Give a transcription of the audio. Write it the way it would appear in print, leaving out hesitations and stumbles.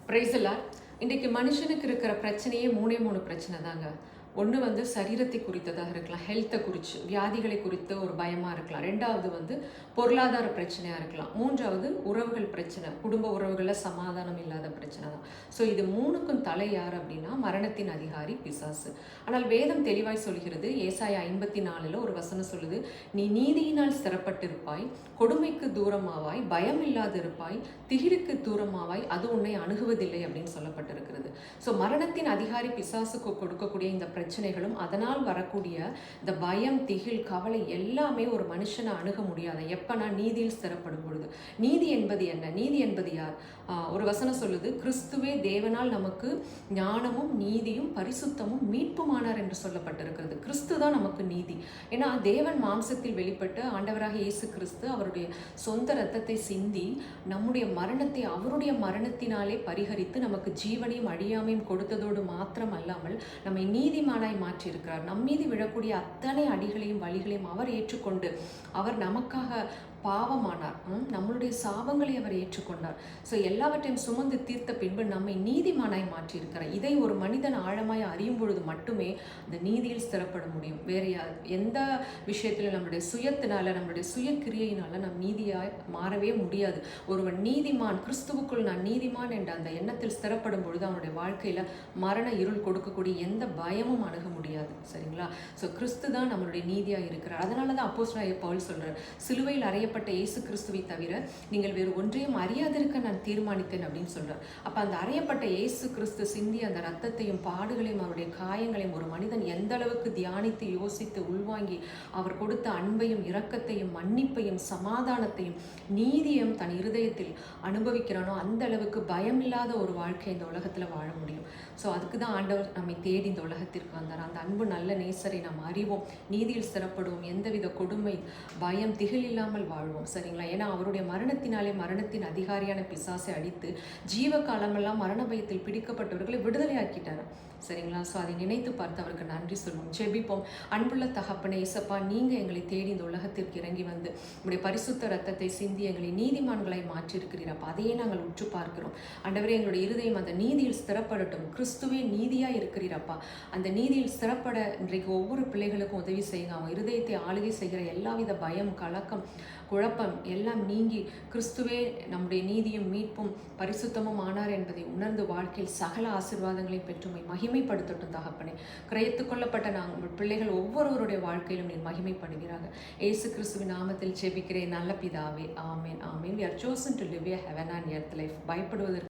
Price எல்லாம். இன்றைக்கு மனுஷனுக்கு இருக்கிற பிரச்சனையே மூணு பிரச்சனை தாங்க. ஒன்று வந்து சரீரத்தை குறித்ததாக இருக்கலாம், ஹெல்த்தை குறித்து, வியாதிகளை குறித்த ஒரு பயமாக இருக்கலாம். ரெண்டாவது வந்து பொருளாதார பிரச்சனையாக இருக்கலாம். மூன்றாவது உறவுகள் பிரச்சனை, குடும்ப உறவுகளில் சமாதானம் இல்லாத பிரச்சனை தான். ஸோ இது மூணுக்கும் தலை யார் அப்படின்னா மரணத்தின் அதிகாரி பிசாசு. ஆனால் வேதம் தெளிவாய் சொல்கிறது. ஏசாயா 54 ஒரு வசனம் சொல்லுது, நீ நீதியினால் ஸ்திரப்பட்டிருப்பாய், கொடுமைக்கு தூரமாவாய், பயம் இல்லாது இருப்பாய், திகிலுக்கு தூரமாவாய், அது உன்னை அணுகுவதில்லை அப்படின்னு சொல்லப்பட்டிருக்கிறது. ஸோ மரணத்தின் அதிகாரி பிசாசுக்கு கொடுக்கக்கூடிய இந்த பிரச்சனைகளும் அதனால் வரக்கூடிய இந்த பயம், திகில், கவலை எல்லாமே ஒரு மனுஷனை அணுக முடியாத எப்பனா நீதியில் ஸ்திரப்படும் பொழுது. நீதி என்பது என்ன? நீதி என்பது யார்? ஒரு வசனம் சொல்லுது, கிறிஸ்துவே தேவனால் நமக்கு ஞானமும் நீதியும் பரிசுத்தமும் மீட்புமானார் என்று சொல்லப்பட்டிருக்கிறது. கிறிஸ்து தான் நமக்கு நீதி. ஏன்னா தேவன் மாம்சத்தில் வெளிப்பட்டு ஆண்டவராக இயேசு கிறிஸ்து அவருடைய சொந்த இரத்தத்தை சிந்தி நம்முடைய மரணத்தை அவருடைய மரணத்தினாலே பரிகரித்து நமக்கு ஜீவனையும் அழியாமையும் கொடுத்ததோடு மாத்திரம் அல்லாமல் நம்மை நீதிமானாய் மாற்றியிருக்கிறார். நம்மீது விழக்கூடிய அத்தனை அடிகளையும் வழிகளையும் அவர் ஏற்றுக்கொண்டு அவர் நமக்காக பாவமானார். நம்மளுடைய சாபங்களை அவர் ஏற்றுக்கொண்டார். ஸோ எல்லாவற்றையும் சுமந்து தீர்த்த பின்பு நம்மை நீதிமானாய் மாற்றியிருக்கிறார். இதை ஒரு மனிதன் ஆழமாய் அறியும் பொழுது மட்டுமே அந்த நீதியில் ஸ்திரப்பட முடியும். வேறு எந்த விஷயத்திலும் நம்முடைய சுயத்தினால, நம்முடைய சுய கிரியையினால நம் நீதியாய் மாறவே முடியாது. ஒருவன் நீதிமான், கிறிஸ்துவுக்குள் நான் நீதிமான் என்ற அந்த எண்ணத்தில் ஸ்திரப்படும் பொழுது அவனுடைய வாழ்க்கையில மரண இருள் கொடுக்கக்கூடிய எந்த பயமும் அணுக முடியாது. சரிங்களா? ஸோ கிறிஸ்து தான் நம்மளுடைய நீதியாக இருக்கிறார். அதனால தான் அப்போஸ்தலனாகிய பவுல் சொல்றார், சிலுவையில் அறையப்பட்ட இயேசு கிறிஸ்துவை தவிர நீங்கள் வேறு ஒன்றையும் அறியாதிருக்க நான் தீர்மானித்தேன் அப்படின்னு சொல்றார். அப்ப அந்த அறையப்பட்ட இயேசு கிறிஸ்து சிந்தி அந்த ரத்தத்தையும் பாடுகளையும் அவருடைய காயங்களையும் ஒரு மனிதன் எந்த அளவுக்கு தியானித்து யோசித்து உள்வாங்கி அவர் கொடுத்த அன்பையும் இரக்கத்தையும் மன்னிப்பையும் சமாதானத்தையும் நீதியும் தன் இருதயத்தில் அனுபவிக்கிறானோ அந்த அளவுக்கு பயம் இல்லாத ஒரு வாழ்க்கை இந்த உலகத்துல வாழ முடியும். ஸோ அதுக்கு தான் ஆண்டவர் நம்மை தேடி இந்த உலகத்திற்கு வந்தார். அந்த அன்பு நல்ல நேசரை நாம் அறிவோம், நீதியில் ஸ்திரப்படுவோம், எந்தவித கொடுமை, பயம், திகில் இல்லாமல் வாழ்வோம். சரிங்களா? ஏன்னா அவருடைய மரணத்தினாலே மரணத்தின் அதிகாரியான பிசாசை அடித்து ஜீவ காலமெல்லாம் மரண பயத்தில் பிடிக்கப்பட்டவர்களை விடுதலை ஆக்கிட்டார். சரிங்களா? ஸோ அதை நினைத்து பார்த்து அவருக்கு நன்றி சொல்லுவோம். ஜெபிப்போம். அன்புள்ள தகப்பனே இயேசப்பா, நீங்க எங்களை தேடி இந்த உலகத்திற்கு இறங்கி வந்து உங்களுடைய பரிசுத்த ரத்தத்தை சிந்தி எங்களை நீதிமான்களை மாற்றியிருக்கிறீரப்பா. அதையே நாங்கள் உற்று பார்க்கிறோம். ஆண்டவரே, எங்களுடைய இருதயம் அந்த நீதியில் ஸ்திரப்படட்டும். கிறிஸ்துவே நீதியா இருக்கிறீரப்பா. அந்த நீதியில் ஸ்திரப்பட இன்றைக்கு ஒவ்வொரு பிள்ளைகளுக்கும் உதவி செய்யுங்க. அவங்க இருதயத்தை ஆளுகை செய்கிற எல்லாவித பயம், கலக்கம், குழப்பம் எல்லாம் நீங்கி கிறிஸ்துவே நம்முடைய நீதியும் மீட்பும் பரிசுத்தமும் ஆனார் என்பதை உணர்ந்து வாழ்க்கையில் சகல ஆசீர்வாதங்களையும் பெற்றுமை மகிமைப்படுத்தட்டும் தகப்பனே. கிரயத்துக் கொள்ளப்பட்ட நாங்கள் பிள்ளைகள் ஒவ்வொருவருடைய வாழ்க்கையிலும் நீர் மகிமைப்படுகிறாங்க. இயேசு கிறிஸ்துவின் நாமத்தில் ஜெபிக்கிறேன் நல்ல பிதாவே. ஆமேன், ஆமேன். We are chosen to live a heaven and earth life. பயப்படுவதற்கு